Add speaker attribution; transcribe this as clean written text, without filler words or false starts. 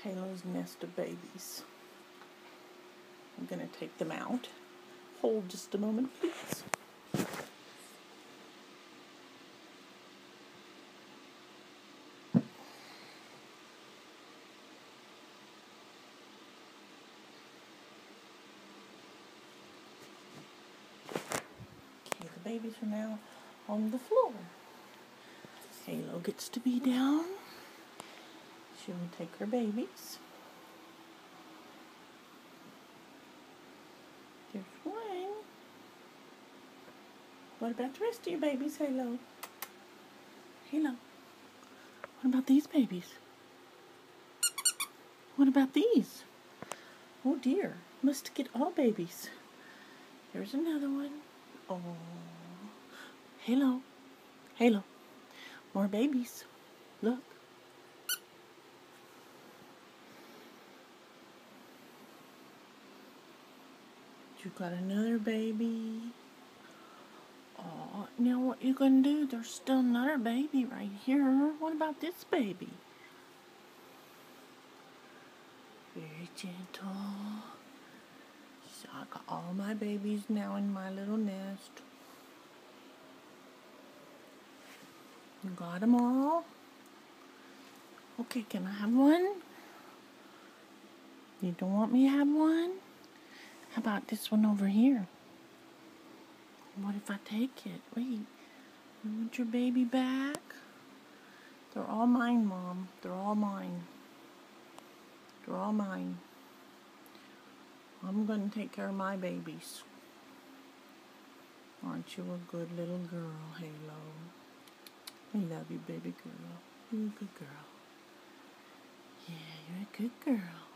Speaker 1: Halo's nest of babies. I'm going to take them out. Hold just a moment, please. Okay, the babies are now on the floor. Halo gets to be down. She will take her babies. There's one. What about the rest of your babies, Halo? Halo. What about these babies? What about these? Oh dear, must get all babies. There's another one. Oh. Halo. Halo. More babies. Look. You got another baby. Oh, now what you gonna do? There's still another baby right here. What about this baby? Very gentle. So I got all my babies now in my little nest. You got them all? Okay, can I have one? You don't want me to have one? How about this one over here? What if I take it? Wait, you want your baby back? They're all mine, Mom. They're all mine. They're all mine. I'm going to take care of my babies. Aren't you a good little girl, Halo? I love you, baby girl. You're a good girl. Yeah, you're a good girl.